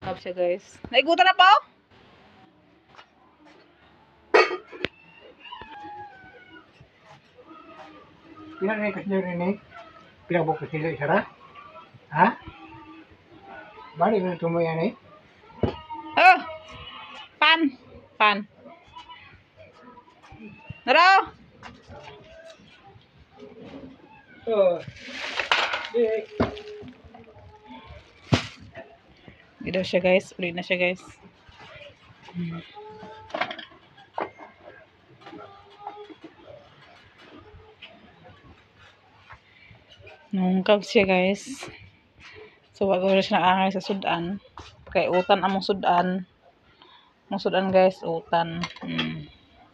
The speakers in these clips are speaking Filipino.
Up siya guys. Naigutan na po? Pila na kasi rin eh. Pila bukas sila isara? Ha? Bali na tumoy yan eh. Oh! Pan. Naro! Oh. Ito siya guys. Uli na siya guys. Nungkag siya guys. So wag ko siya nakangay sa sudan. Kay utan among sudan. Among sudan guys, utan.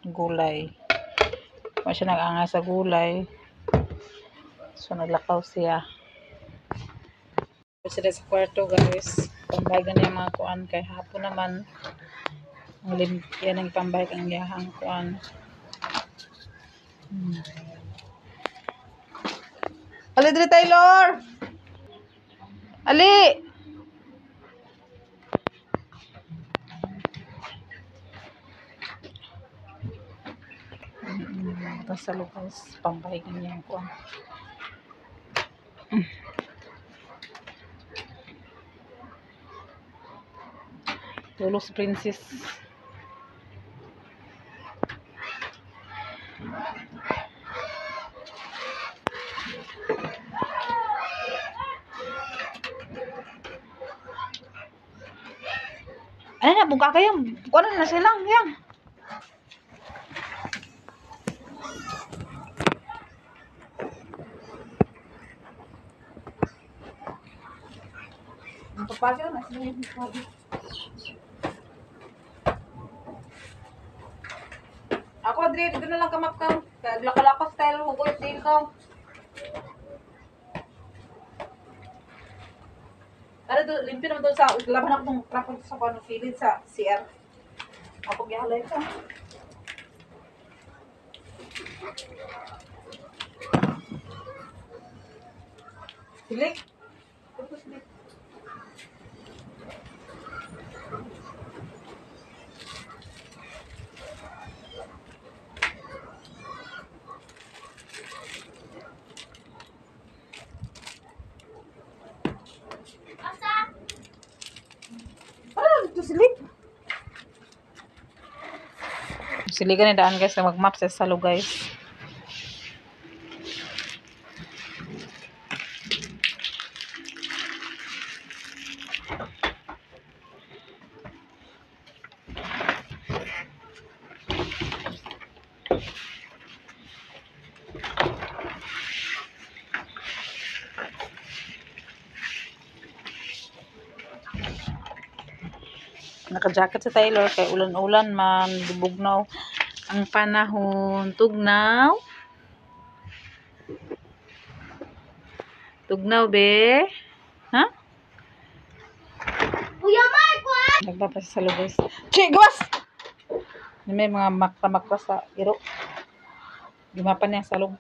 Gulay. Wala siya nakangay sa gulay. So naglakaw siya. Sila sa kwarto guys. Pambagan niya mga kuan kay hapon naman. Ang limpya ng pambag ang yahang kuan. Ali diri Taylor. Ali. Tapos sa lupas pambagan niya ang kuan. Tulog si Princess. Ano na, buka kayo. Kuha na silang. Yan. Ang papagaw na sila yung sabi. Ako, Adri, dito na lang kamap ka. Laka-laka style, hugoy, tail ka. Ano doon, limpyo naman doon sa, laban ako itong rapon sa kano, feeling sa CR. Ako gihalay ka. Silik. Ito silik. Ito silik. Siligan ni daan guys na mag-map sa salo guys. Naka-jacket si Taylor kay ulan-ulan man, bubugnaw ang panahon. Tugnaw. Tugnaw be. Ha? Kuya Marco! Nagbabasa sa lubos. Chi, gawas! May mga makta-makta sa iro. Gimapan niya sa loob.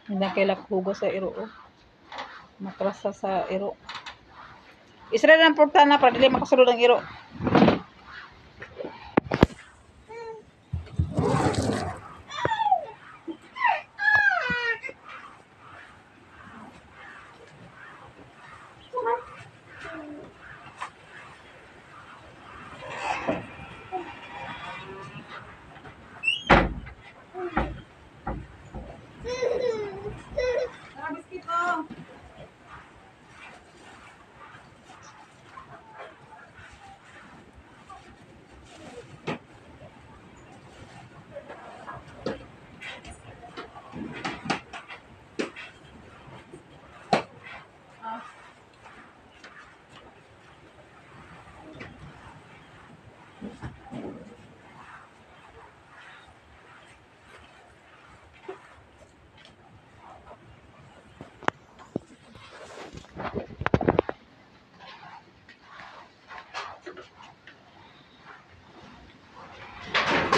Hindi na kailang hugo sa iro. Oh. Matrasa sa iro. Isra na ang porta na para dili makasulod ang iro.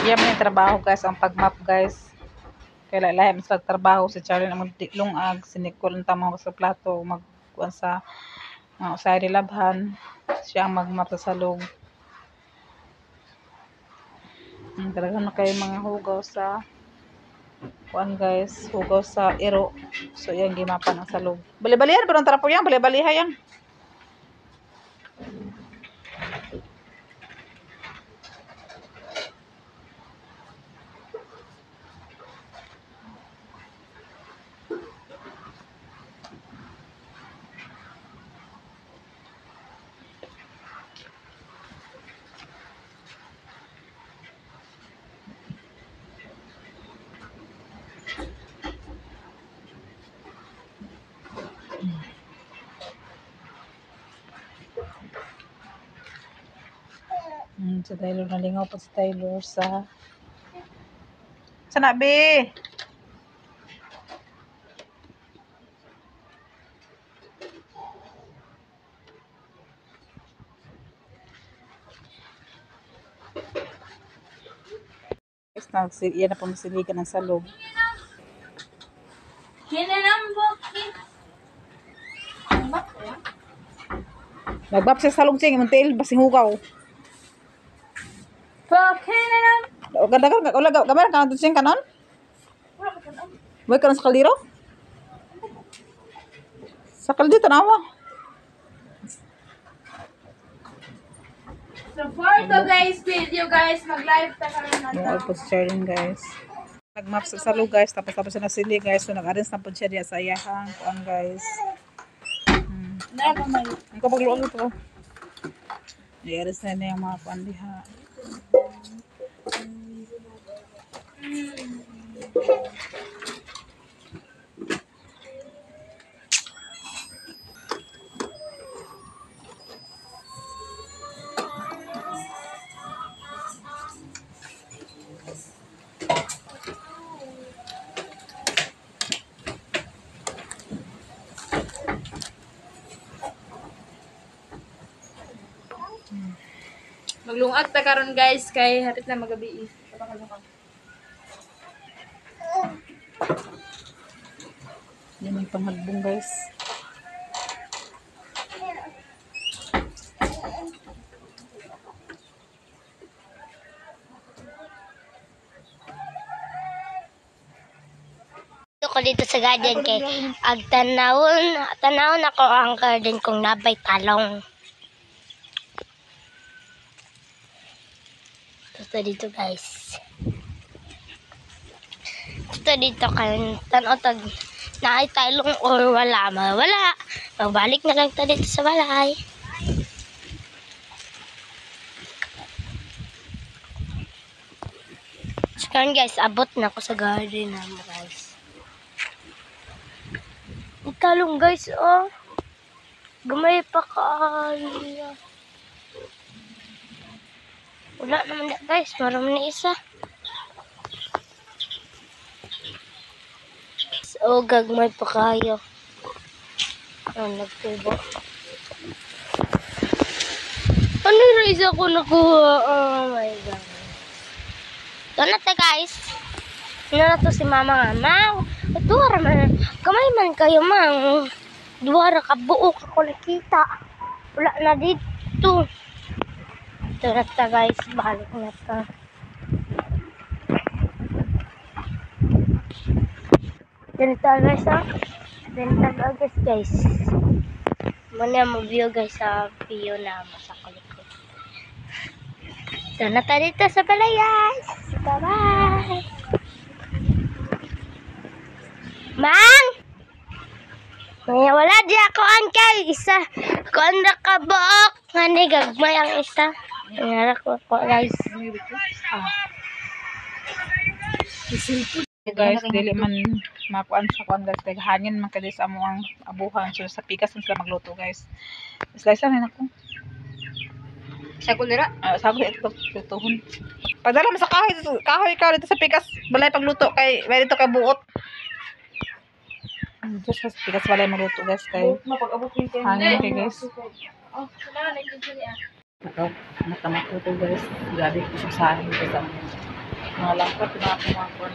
Yan man yung trabaho guys, ang pag-map guys. Kaya lahi mas trabaho si Charlie na magtiklong si Nicole ang tamaw sa plato magkuan sa usay labhan siya ang magmap sa salog. Talagang na kayo mga hugaw sa kuan guys, hugaw sa iro. So yan gimapan ang salog. Bali-balihan pero ang tarapo yan, bali-balihan yan. Si Taylor nalingaw pa si Taylor sa nabi. Yan na pumasiligan ng salog. Nagbap siya sa salog sing muntil basing hugaw. O ganda ka ulag gamay ka nang sing kanon? May kanon sa kaldero? Sa kaldero tanawa. So for today's video guys, mag-live ta kami na Yung po si Charlene guys. Nag-map sa salog guys, tapos siya nasili guys. So nag-arrange na po siya diya sa iyahang kuan guys. Ang kapag luwag ito. I-arrange na niya yung mga kuan diha. maglungag ta karon guys kay hapit na magabi. Yan yung panghalbong guys. Ko dito sa garden kay tanawon ako ang garden kong nabay talong. Ito dito guys. Ito dito kayo tanaw tag naay talong or wala. Magbalik na lang ta dito sa balay. Sekarang guys, abot na ako sa garden namin guys. Talong guys, oh. Gamay pa kaya. Wala naman na guys, marami na isa. So, gagmay pa kayo. Nagtubo. Ano yung isa ko nakuha? Oh my god. Ito na ta guys. Ano na to si mama nga? Ma, duwara man. Kamay man kayo mang. Duwara ka buok ako nakita. Wala na dito. Ito na ta guys. Balik na ta. Ganito guys ha. Ganito guys. Muna mo view guys sa view na sa kulikot. Ito na ta dito sa balay guys. Bye-bye. Mang! May wala di ako ang kay isa. Kung nakabuok. Ngani gagmay ang isa. Nangyara ko guys. Guys, dili man makuan sa kuan guys. Like, hangin man kadis sa amuang abuhan. So sa pikas man sila magluto guys. Slice na ako. Sagol dira. Sabi ito lutuhon. Padala mo sa kahoy ka dito sa pikas. Balay pagluto kay may dito ka buot. Just sa pikas balay magluto guys kay hangin kay guys. Oh, wala na dito niya. Nakamakuto guys. Grabe ko siya sa akin kasi mga langkat na kumakon.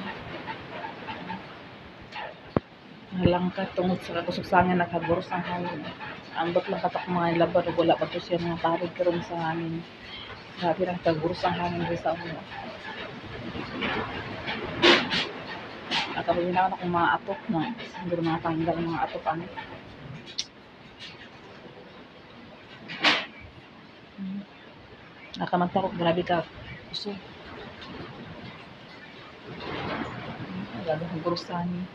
Halangkat tungod sa kakusuksangan nakaguros ang hangin. Ambot lang katak mga laban ug wala pa to siya mga parig karon sa hangin. Grabe lang kaguros ang hangin diri sa umo. Nakabili na ako ng mga atok na siguro mga tanggal ng mga atok ano. Nakamanta ko grabe ka. So, grabe ang guros sa hangin.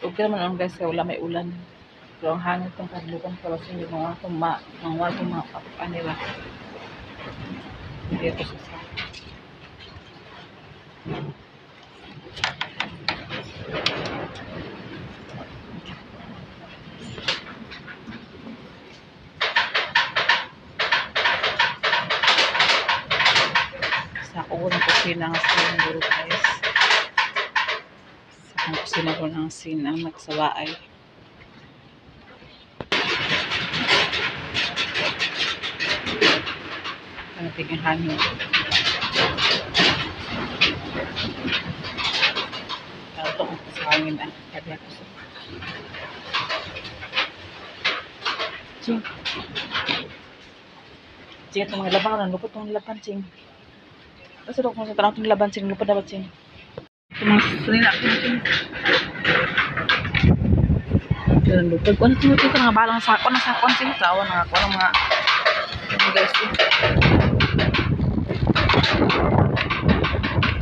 Okay naman ang guys, kaya wala may ulan. Pero ang hangin itong kadlukan pa kasi yung mga mga papapan nila. Hindi ito sa sa ako ng kusina nga sa guro guys. Sa akong kusina ko ng sinang nagsawaay. Panatig ang hangin. Ito ko sa hangin ah. Kaya ako sa Ching. Ching itong mga laban. Ano lupot itong laban, Ching? Kasi ito kung sa tanong itong laban, Ching. Lupot dapat, Ching. Ito mga sunila. Ching. Ito ang lupot. Kung ano ito nga balang sa ako na sa akon, Ching. Tawa na ako ng mga guys.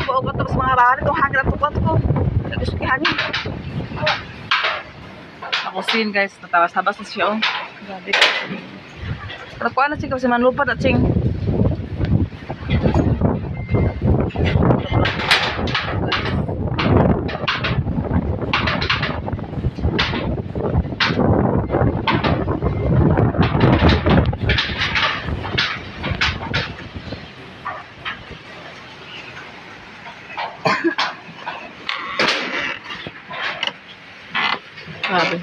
Oo ba tapos mga rari itong hangin at tukot ko. Gusto ko hangin. Ako sin guys. Natawas-tabas na siya. Oh. Grabe. Pero kuha na Ching kasi manlupad at Ching. Grabe.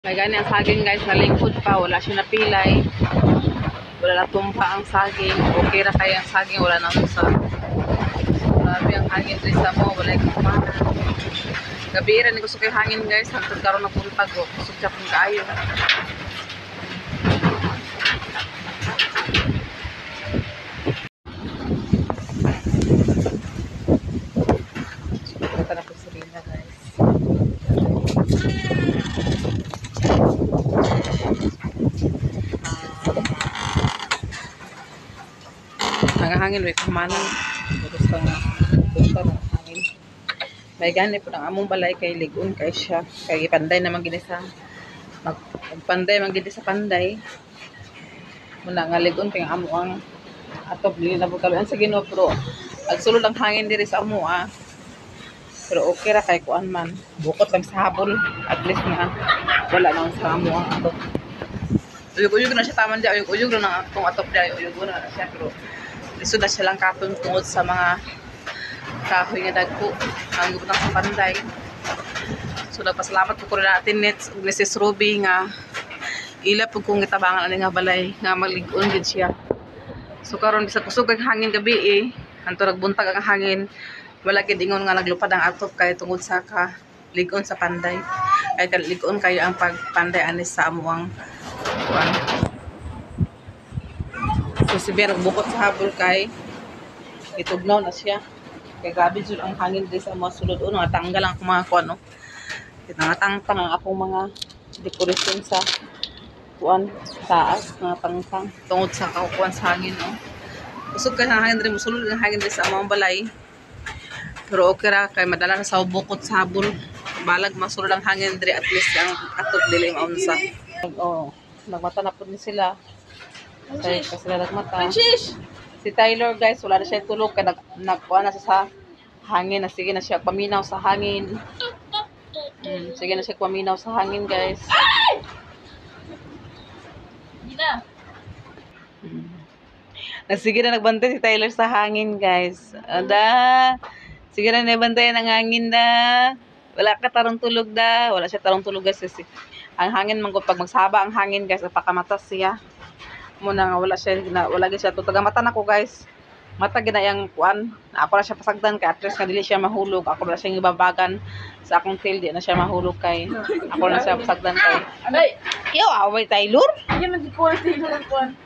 May gani ang saging guys sa lingkod pa. Wala siya napilay. Wala na tumpa ang saging. Okay na kaya ang saging. Wala na sa. Grabe ang hangin rin sa mo. Wala yung kumana. Gabi rin gusto kayo hangin guys. Hangtod karoon na puntag. Gusto siya kung kaayo. Ito na po si Rina guys. Hangin may kumanan. Gusto nga punta ng hangin. May gani po ng among balay kay ligon kay siya. Kay panday naman gini sa magpanday man gini sa panday. Muna nga ligon kay amo ang atop dili na po kaluan sa Ginoo pero agsulod ang hangin diri sa amo ah. Pero okay ra kay kuan man. Bukot lang sa habol at least nga wala nang sa amo ang atop. Uyog-uyog na siya taman di uyog-uyog na atong atop di uyog na siya pero iso na siya lang kapon tungod sa mga kahoy nga dagko ang gubot sa panday. So nagpasalamat ko rin natin nets ug Mrs. Ruby nga ila pug kung gitabangan ani nga balay nga malig-on gid siya. So karon bisag kusog ang hangin gabi anto nagbuntag ang hangin wala gid ingon nga naglupad ang atop kay tungod sa ka lig-on sa panday. Kay lig-on kayo ang pagpanday anis sa amuang kuan. So si Bea nagbukot sa habol kay itugnaw na siya. Kay grabe jud ang hangin diri sa mga sulod uno tanggal ang mga kuan no. Tinangatangtang ang akong mga decoration sa kuan taas nga tangtang tungod sa kaukuan sa hangin no. Usog ka sa hangin diri mosulod ang hangin diri sa among balay. Pero okay ra kay madala na sa bukot sa habol. Balag masulod ang hangin diri at least ang atop dili maunsa. Oh, nagmata na pud ni sila. Kasi sila nagmata. Si Tyler guys, wala na siya tulog. Kaya nagkuha na siya sa hangin. Sige na siya paminaw sa hangin. Sige na siya paminaw sa hangin guys. Sige na nagbantay si Tyler sa hangin guys. Ada. Sige na nagbantay ng hangin da. Wala ka tarong tulog da. Wala siya tarong tulog guys. Kasi ang hangin pag magsaba ang hangin guys, napakamatas siya. Muna nga wala siya gid siya to tagamatan ako guys. Matag na yang kuan. Ako na siya pasagdan kay atres nga dili siya mahulog. Ako na siya ibabagan sa akong tail, di na siya mahulog kay. Ako na siya pasagdan kay. Ay, Yo, away Taylor. yan man di quality mo ng kuan.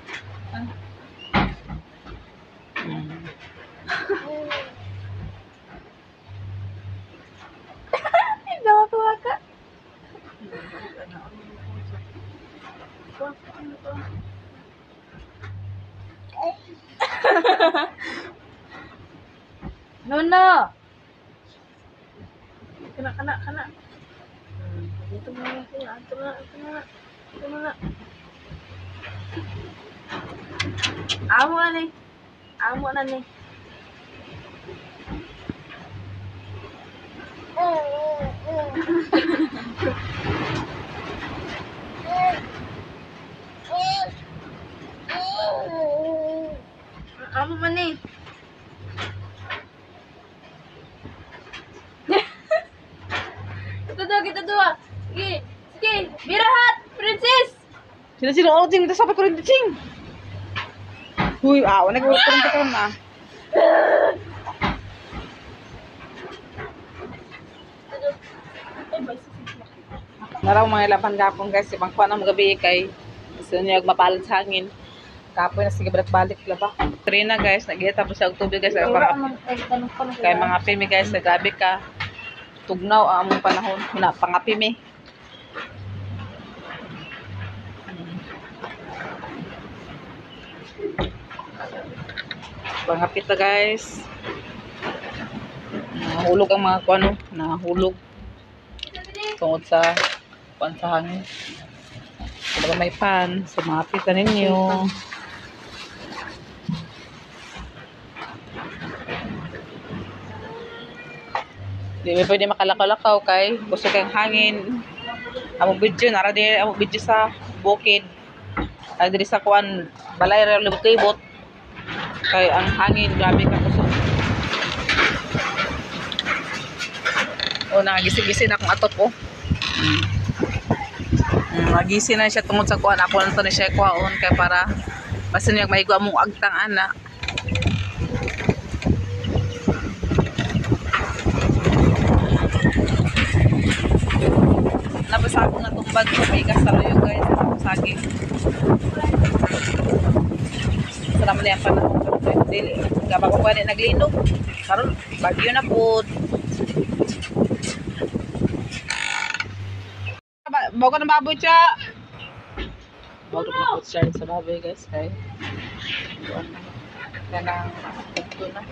Dawa ka. No. Kana. Ito na. Amo na ni. Amo man ni. Kita dua. Sige, birahat, princess. Sino oh ting ta sapat ko rin ting. Uy, wala ko rin na. Naraw mga ilapan gapon guys, ibang kuan ang gabi kay gusto niya mapalit sa hangin. Kapoy na sige balik la ba. Trina guys, nagita pa siya og tubig guys kay mga pimi guys, sa gabi ka. Tugnaw ang among panahon, na pangapimi. Pangapit na guys. Nahulog ang mga kuano, nahulog. Tungod sa kuan sa hangin. Talaga may pan, sumapit na ninyo. Di ba pwede makalakaw-lakaw kay gusto kayong hangin. Among video, nara din among video sa bukid. Ay diri sa kuan, balay ra libot-libot. Kay ang hangin, grabe ka kusog. O, nagising-gising akong atot ko. Nagising na siya tungod sa kuan. Ako lang ito na siya kuwaon. Kaya para, basta niya mahigo mong agtang ana. Nabasa ako na tumbag sa may kasaluyo guys. Sa saging. Salamat na yung panahon. Dili, kapag ko pwede naglinog. Karon bagyo na po. Bago ng baboy siya. Bago na po siya sa baboy guys. Kaya nang ito na.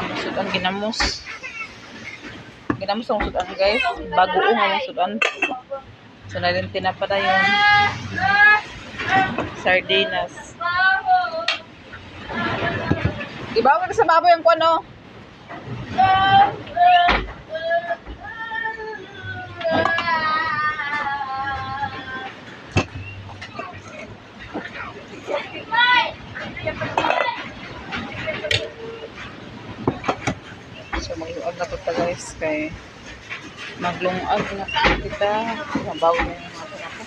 Ang sudan ginamos. Ginamos ang sudan guys. Bagoong ang sudan. So na rin tinapada yung sardinas. Ibawa na sa baboy ang kuano. So maglungag na po ta guys kay maglungag na po kita. Mabaw na yung mga ako.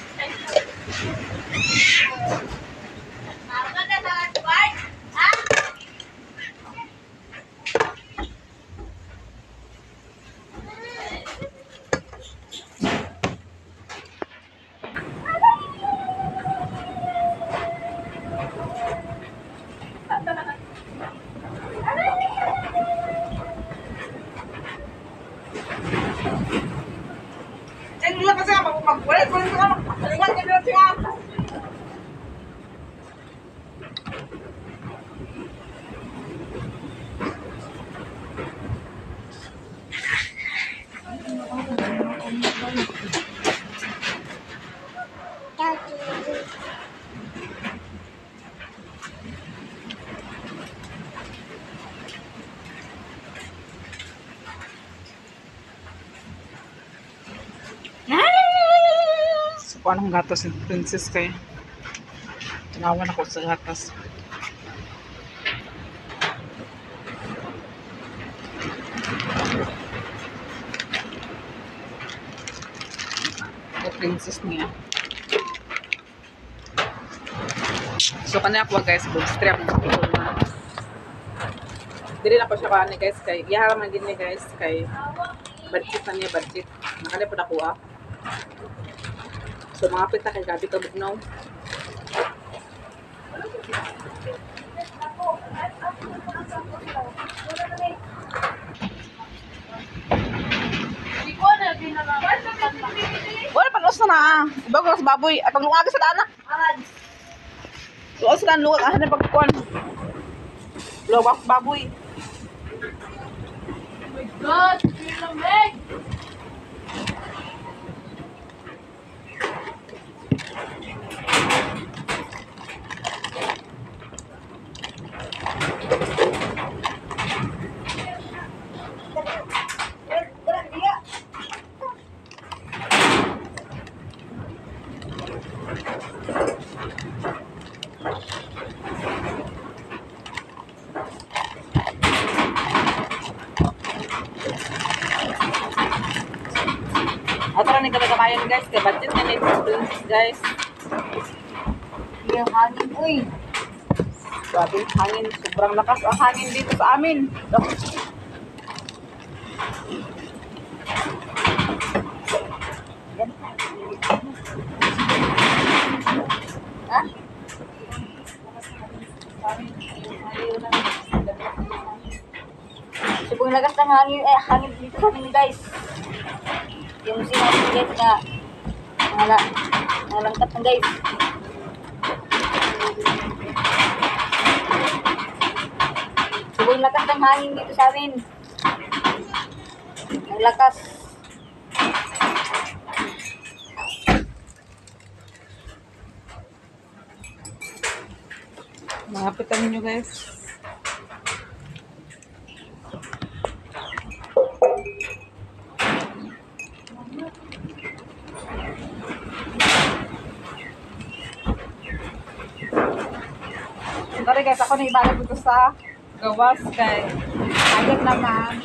Anong gatas ni Princess kay tinawan ako sa gatas. Princess niya. So kanina ako guys, bookstream na Dili na pa siya kaani guys kay ihara man gini guys kay budget na niya budget. Nakalipod ako ah. So mga pita kay gabi ka bugnaw. Wala panos na na. Iba ko sa baboy. Ay paglungaga sa daan na. Luwas ka luwas ah na pagkuan. Luwas baboy. God, feel the meg. Ato rin nagkagamayan guys, kay budget na may princess guys. Yung hangin, uy. Grabe, hangin. Sobrang lakas ang hangin dito sa amin. Ha? Sobrang lakas ng hangin, hangin dito sa amin guys. Yung sinabi guys na nalangkat na guys. Sobrang lakas ng hangin dito sa amin. Ang lakas. Mahapitan ninyo guys. Sorry guys, ako na ibalik dito sa gawas kay ayat naman.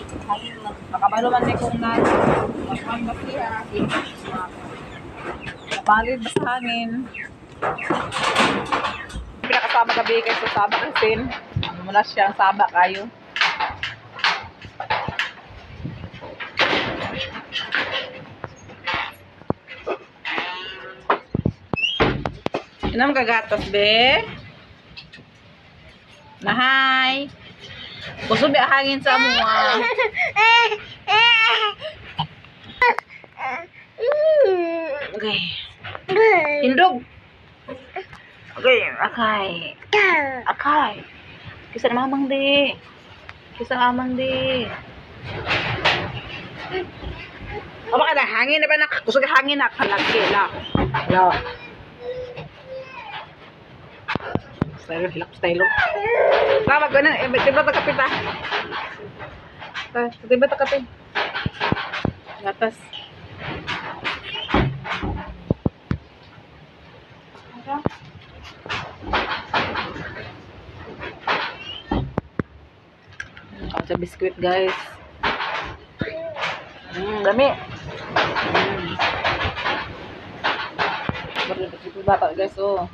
Makabalo man ni kung magman ba siya. Nabalid ba sa hangin. Pinakasama gabi guys sa sabak kasi mula siya ang sabak kayo. Inam kagatas be. Nahay. Kusubi hangin sa mua. Okay. Indog. Okay, akay. Akay. Kisa mamang di. Kisa mamang di. Apa ka na hangin na ba nak? Kusog hangin na kalagi la. La. Style, hilak style. Tama ko na, tiba ta kapita. Tiba ta kapit. Gatas. Sa biskuit guys. Dami. Baru biskuit bata guys oh.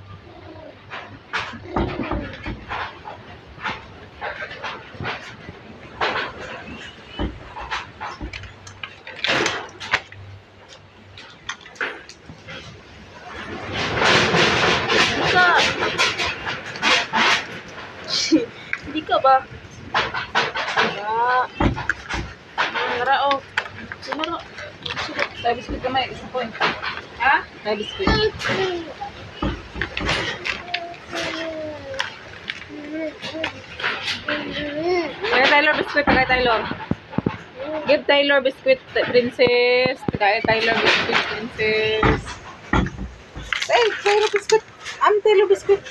Hindi ka ba? Ngara oh. Sumaro. Tayo biskuit kamay, isa point. Ha? Tayo biskuit. Kaya Taylor biskuit, kaya Taylor. Give Taylor biskuit, princess. Kaya Taylor biskuit, princess. Hey, Taylor biskuit. Taylor biskuit.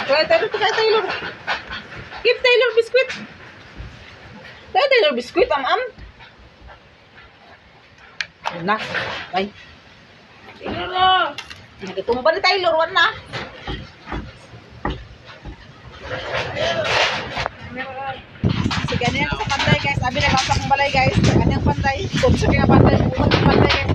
Kaya Taylor. Give Taylor biskuit. Kaya Taylor biskuit, Na, ay. Taylor na. Nagatumba ni Taylor, wan na. Si ganyan sa panday guys. Sabi na basa kong balay guys. Kanyang panday. Kung sa kanyang panday. Kung sa panday guys.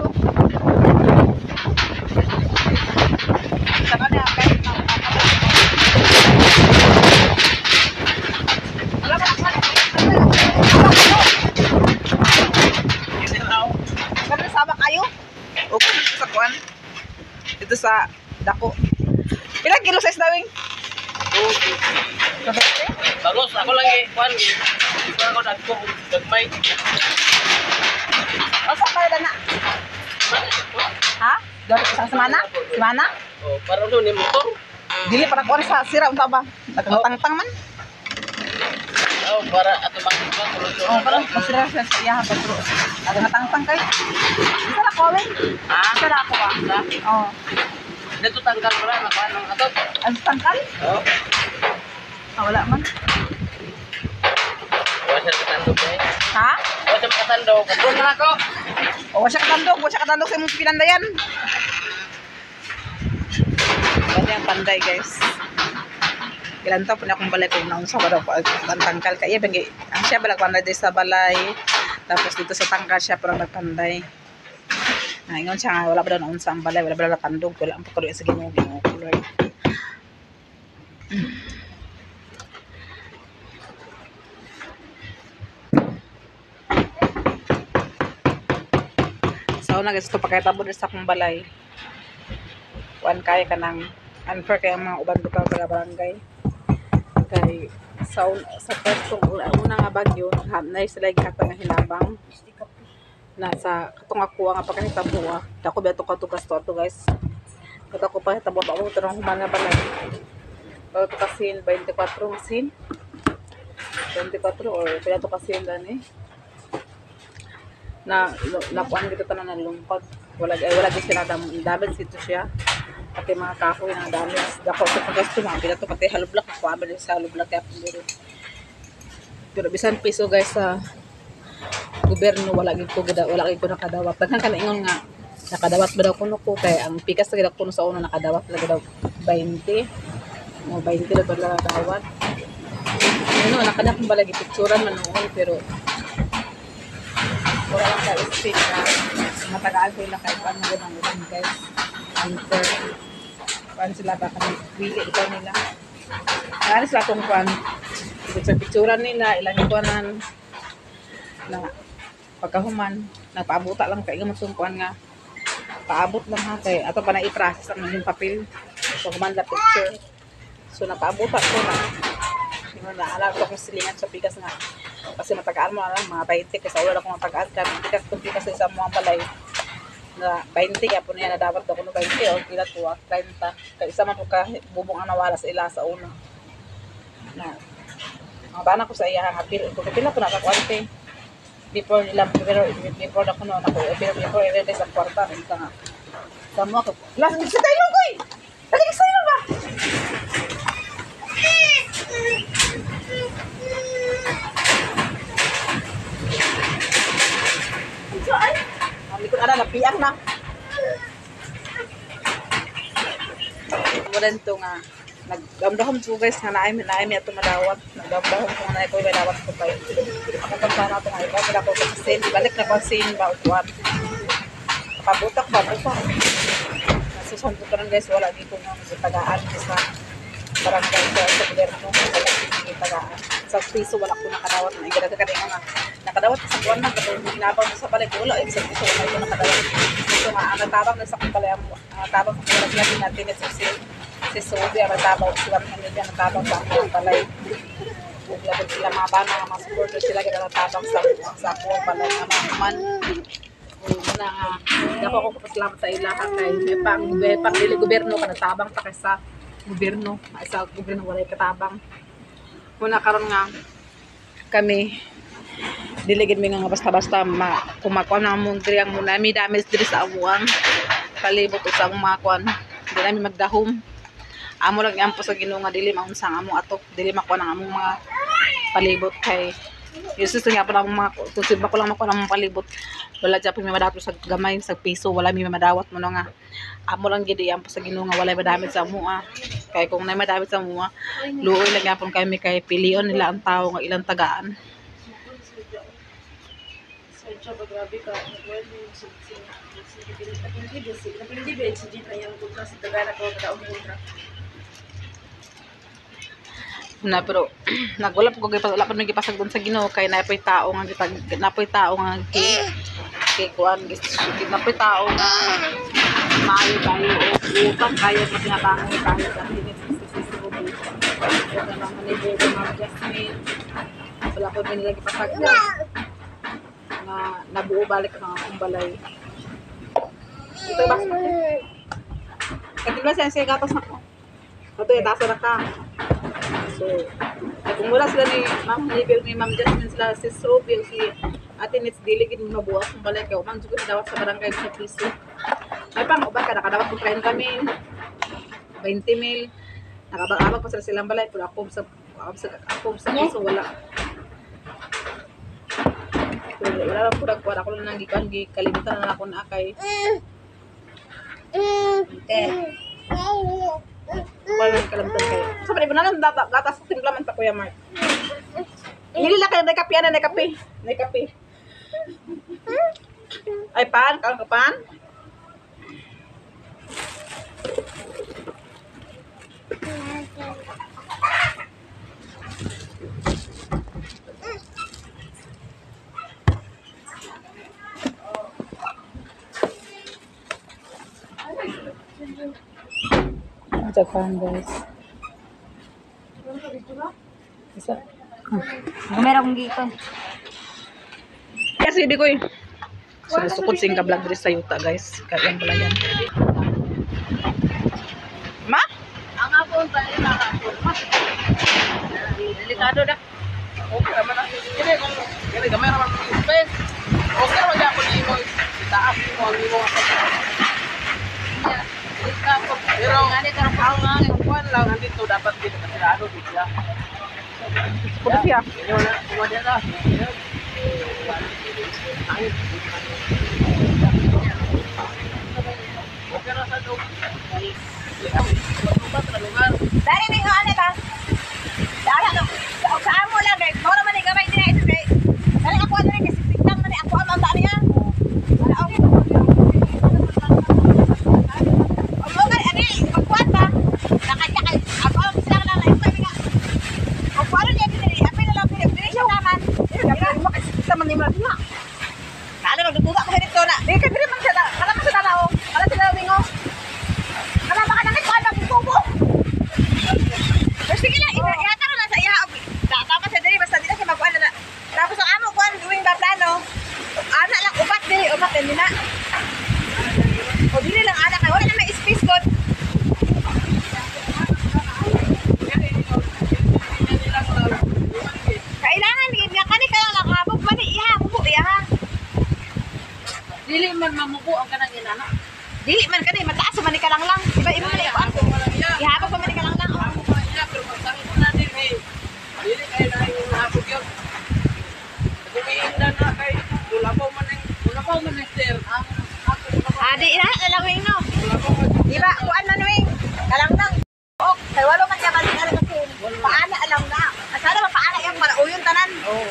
sa dako. Ilang kilo size dawing? Bagus, ako lang kuan. Ako nagko gagmay. Asa ka na? Ha? Dari sa semana? Semana? Oh, para no ni motor. Dili para kuan sa sira unta ba? Nagtangtang man. Oh, para ato makita solusyon. Oh, parang masira sa iya pero nagtangtang kay. Isa na ko wen. Isa na ako ba? Oh. Dito tanggal pala na kuan ato. Ang tangkal? Oh. Ah, wala man. Wala siya katandog eh. Ha? Wala siya katandog. Kung na ako. O, wala siya katandog sa imong pinandayan. Gani ang panday, guys. Ilan taon po na akong balay kung naun sa wala ko ang tangkal. Kaya bengi, ang siya balag panday din sa balay. Tapos dito sa tangkal siya parang nagpanday. Ingon siya nga, wala ba daw naun sa ang balay, wala ba daw natandog, wala ang pagkaroon sa ginoo, Lord. So, guys, ito pagkatabo din sa akong balay. Kuan kaya ka ng unfair kaya ang mga uban lugar sa barangay. Kay sa pwestong una nga bagyo, na sila gikata nga hinabang. Nasa katong ako nga pagkahitabo dako beto ka tugas to guys. Kada ko pa hitabo ba mo tarong human nga balay. Pero to kasin 24 sin. 24 or kaya to kasin dani. Nakuan dito tanan ng lumpag. Wala gyud sila damage dito siya. Pati mga kahoy na damage. Dako sa paggasto mga pila to pati halublak ko abel sa halublak kaya dito. Pero bisan piso guys sa gobyerno wala gid ko nakadawat. Daghan ka na ingon nga nakadawat ba daw kuno ko kay ang pikas na gid kuno sa uno nakadawat na daw 20. Mo 20 na pala nakadawat. Ano nakada kung balagi picturean man noon pero wala lang ka speed na matagaan ko lang kahit paano gano'n ang guys. Anchor. Paano sila ba kami pili ito nila. Ano sila itong kuhan. Sa picturean nila, ilang ikuanan na pagkahuman, nagpaabuta lang kayo matungkuan nga. Paabot lang ha kay ato pa na i-process ang yung papel. So, kumanda picture. So, napaabuta ko na. Yung naalala ko kung silingan sa pikas nga. Kasi matagaan mo lang mga 20 kasi wala akong matagaan ka. Pikas kung pikas sa mga balay na 20 kaya po niya na dapat ako no 20 o pila to 30. Kaya isa man po ka bubong ang nawala sa ila sa una. Na mga bana ko sa iya nga pila ko nakakwante. Before na ko noon ako before i-release ang kwarta ito nga samo ako last sa tayo ko eh lagi sa ilo ba so ay ang likod ana napiak na mo rin to nga nagdamdahom ko guys nga naay ato madawat nagdamdahom ko na ko madawat ko kayo ako pagkana to nga iba sila ko kasi balik na kasi ba uwan kabutak ba buta nasusunod ko rin guys wala dito nga tagaan sa barangay sa gobyerno wala dito tagaan sa piso wala ko nakadawat na igada ka rin nga nakadawat sa buwan na kasi ginabang sa balik wala sa piso wala ito nakadawat ito nga ang tabang na sa kumpalay ang tabang sa kumpalay natin ito si Sophia matabaw sila mga nila natabang sa akong balay. Laban sila mga bana nga mga supporters sila ganda natabang sa akong balay nga mga man. Muna nga dapat ko kapasalamat sa ilaha kay may pang dili gobyerno ka natabang pa kay sa gobyerno wala katabang. Muna karon nga kami diligid mi nga basta-basta kumakuan na mong driyang muna mi damage diri sa amuang palibot sa mga kuan di namin magdahom. Amo lang yan po sa Ginoo nga dili maunsang amo ato dili makuha ng among mga palibot kay uses nga po ng mga tusib ko lang makuha ng mga palibot wala dyan po may madawat sa gamay sa piso wala may madawat mo nga amo lang gid yan po sa Ginoo nga wala madamit sa amo kay kung nay madamit sa amo luoy lang yapon kami kay pilion nila ang tao nga ilang tagaan. Na pero nagwala po kay wala pa may gipasag doon sa Ginoo kay napoy tao nga napoy tao nga kay kuan napoy tao nga maayo tayo o utang kaya na tinatango tayo sa tinit sa Ruby. Ito naman ni Bobo Ma'am Jasmine. Wala ko din lagi pasagda na nabuo balik ng akong balay. Ito ba? Katulad sa gatas na ko. Ito yung tasa na ka. So, kung wala sila ni Ma'am Libel, ni Ma'am Jasmine, sila si Ruby, si Ate Nits Diligid mo mabuhat kung balay kayo. Ma'am, siguro dawat sa barangay sa piso. May pang uban ka, nakadawat kong 30 mil, 20 mil. Nakabag pa sila silang balay, pero ako sa piso, wala. Pero wala lang po nagkuhan. Ako lang nang kalimutan na ako na kay. Wala lang kalimutan kayo. So, pwede ba na lang gatas sa timplaman pa, Kuya Mark? Nilila kayo, naikapi, ano, naikapi. Ay, pan, kang pan? Japan, guys. Isa. Gumera kong gikon. Kasi di ko eh. Sinusukod sing ka-vlog dito sa yuta, guys. Kaya yan pala yan. Ma? Ang hapon tayo na hapon. Delikado na. Okay naman na. Hindi kung gamay naman ng space. Okay naman niya ako ni mo. Itaas mo ang imo. Pero ang kuwan lang nandito dapat dito kasirado dito. Kudo siya. Kumadya na. Okay na sa doon. Dari ning ano ba? Dari ano? Sa amo lang kay mora man ni gamay din ito kay. Dari ako ano ni kasi tignan man ako ang tani niya. Wala ako. Amo kay ani magkuan ba? Nakakya kay ako sila lang ito nga. O kuan niya din apil na lang din siya naman. Kaya mo kasi kita man ni Mark na. Kala nagdududa ko dito na. Di ka dire man siya. Kala man sa dalaw. Kala sila wingo. Kala baka nang kuan ba bubo. Sige lang, ihata ko lang sa iya. Tama sa diri, basta dito siya magkuhan na. Tapos ang amo kuhan, gawing baplano. Ana lang, upat din na. O dili lang ana kay wala na may space god. Kailangan, nga kani ka lang nakabog man iha, bubo iha. Dili man mamuko ang kanang inana. Dili man kani, mataas man ni ka lang. Iba iba man ikuan ko. Ihabog pa man ni ka lang. Pero magsabi ko na din eh. Dili kayo na yung hapog yun. Tumiinda na kay Dulapaw man sir. Di ina na lang wing no. Dulapaw man. Diba, kuan man wing. Kalang lang. Ok, kay walo man siya balik na kasi. Paana alam na. Asala ba paana yung para uyon tanan? Oo.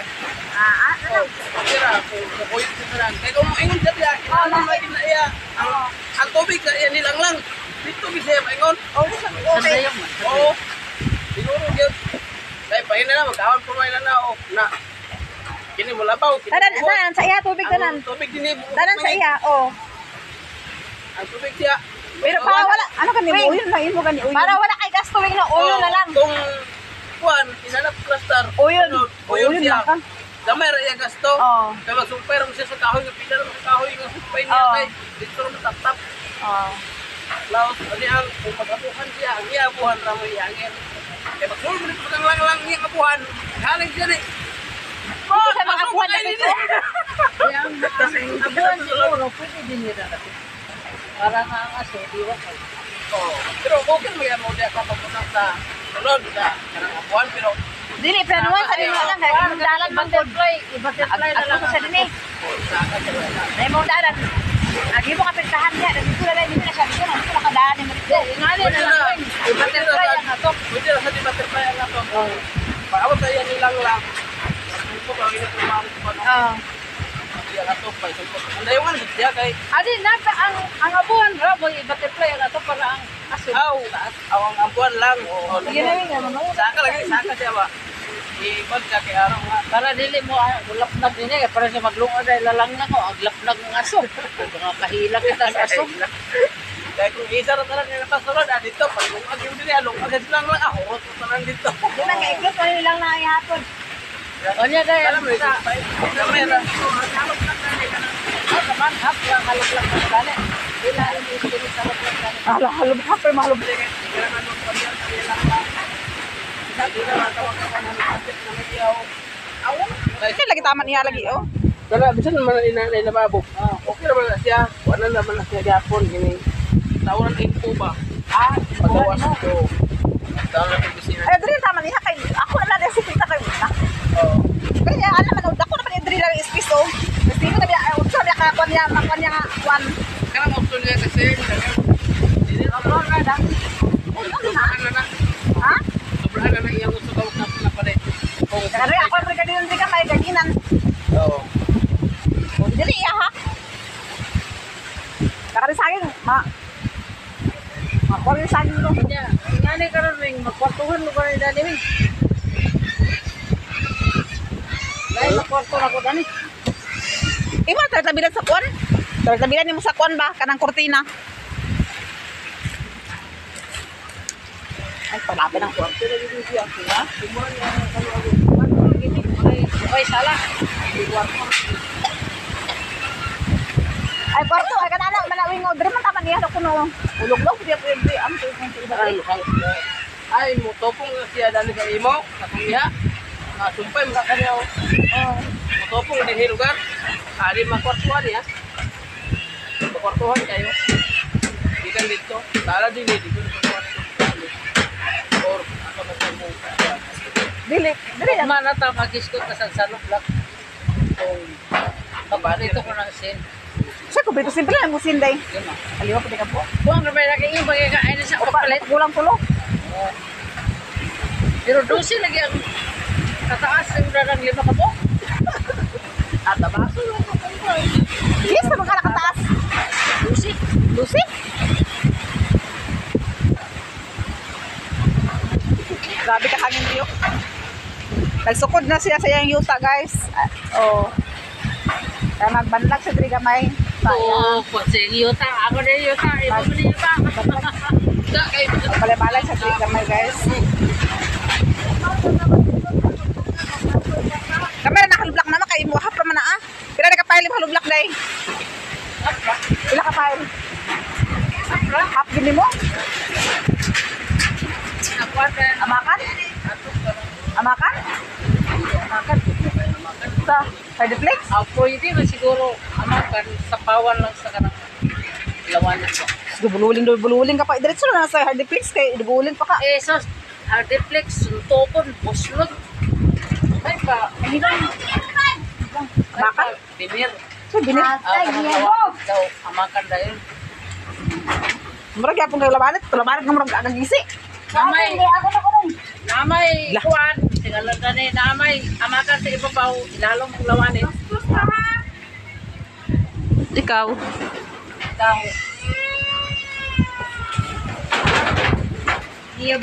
Ano? Kira, kukuyot ko na lang. Kaya kung maingon siya diya, lagi na iya. Ang tubig na iya nilang lang. Dito bisaya maingon. Okay. Oo. Siguro yun. Dahil pa na magkawan po na na. Na. Kini mo labaw. Tanan sa iya tubig tanan. Ang tubig din eh. Tanan sa iya, oh. Ang tubig siya. Pero para wala, Ano ka ni uyon na imo gani uyon. para wala kay gasto wing no, uyon na lang. Kung kuwan, inanap cluster. Uyon. Uyon Uyon siya. lang ka. Gamay ra iya gasto. Oh. Kaya magsumpay mo siya sa kahoy. Pila naman sa kahoy. Nga sumpay niya Oo. kay. Dito naman tap-tap. Oh. Laos, ano ang kung mag-abuhan siya, ang iabuhan ra mo iangin. Kaya magsulong mo dito sa lang niya abuhan. Haling siya ni. Oh, sa mga buwan na dito. Abuhan siguro, pwede din nila. Para nga ang aso, diwa ko. Pero okay mo yan mo diya ka papunang sa sunod sa kanang abuhan. Pero Dili pero naman sa dili lang kay ang dalan man din. i-butterfly na lang. Ako sa dinhi. Dai mo dalan. Lagi mo kapirtahan niya, dito na lang dito na siya dito na dito nakadaan ni Marito. Ingani na lang. I-butterfly ang ato. Pwede na sa di-butterfly ang ato. Paawat tayo nilang lang. Ito ba, inatumawag ko pa no? Oh. Ang ato pa. Ang dayawan, siya kay Adi nata ang abuhan ra boy butterfly ang ato para ang aso. Aw ang abuhan lang. Sige na nga mamaya. Saka lagi, saka siya ba? Ibag ka kay araw nga. Para dili mo ulapnag din eh para sa maglungod ay lalang na ko ang lapnag ng aso. Mga kahila kita sa aso. Dahil kung isa na talaga yung nakasunod, dito, pag lumag yung dili, lumag lang lang, hurot mo talaga dito. Hindi na nga iklot, wala nilang nakayapon. Kanya kaya, alam mo, kamera. Naman, hap, halog lang na dali. Wala, yung ikinig sa halog lang dali. Halog hapon, mahalog. Hindi naman yung pagyan, kami lang ba. Sabi na matawag ka na ng kapit na may iyaw. Awan. Kaya lagi tama niya lagi, oh. Kaya, bisan naman inanay na babok. Okay naman na siya. Wala naman na siya gapon. Gini, tawaran na yung ba? Pagawas ko. Tawaran na yung bisina. Ay, diri tama niya kay ako na lang si kita kay na. Kaya alam man ako na pala diri lang space oh. Kasi ko na biya utso biya ka kon niya makon niya nga kwan. Kaya mo gusto niya kasi. Hindi na ba na? Sobrahan na na. Ha? Sobrahan na na iyang gusto kawag na pala. Kaya ako brigadier diri ka may ganinan. Oo. O diri iya ha. Kakari sa akin ma. Makon sa akin ko. Kanya, nanay ka rin magkwartuhan mo ba ni Dani? Dahil magkwarto na ko Dani. Imo tabilan sa kwan. Tabilan nimo sa kwan ba kanang kurtina. Ay palapit ang kwan. Sila yung siya ko ha? Kumuha niya ang kaluago. Ay, sala. Ay kwarto ay kanana manawing ngo diri man tama niya kuno. Ulog-log dia pwede am to Ay, mo topong siya Dani sa imo. Katuya. Sumpay mo ka niya. Mo topong din hilugar. Ari makwartuhan ya. Makwartuhan kayo. Ikan dito. Tara din dito. Or ako na sa mo. dili dili Mana ta magiskot ka sa salok lak. Kabarito ko ng sin. sa ko bito simple lang mo sinday. Aliwa pud ka po. Buang na may laki yung bagay na sa kapalit. Kulang tulo. Pero 12 lagi ang kataas yung darang 5 ka po. At abaso lang po. Yes, sa mga nakataas. 12. Lucy? Grabe ka hangin niyo. Nagsukod na siya sa iyang yuta, guys. Oh. Kaya magbanlag sa diri gamay. Oo, pagsing yuta. Ako na yuta. Iba mo na yuta. Da, kayo. Balay-balay sa diri gamay, guys. Kamera nakalublak naman kay mo hap man na ah. Pila na ka file halublak day. Pila ka file? Hap gini mo? Amakan? Amakan? Amakan. Sa Hardflex? Pwede na siguro amakan sa pawan lang sa kanang lawanan ko. Dubululing ka pa. Diretso na sa Hardflex kay dubulin pa ka. Eh, sa Hardflex, suntokon, buslot. Ay pa, Amakan? Binir. So binit. Daw, amakan dahil. Murag yapon kay labanet, labanet nga murag agagisi. Namay, namay, Lah. kuwan. Tingalan ka ni namay, amakan sa ibabaw, ilalong mong lawanin. Ikaw. Daw. Iya,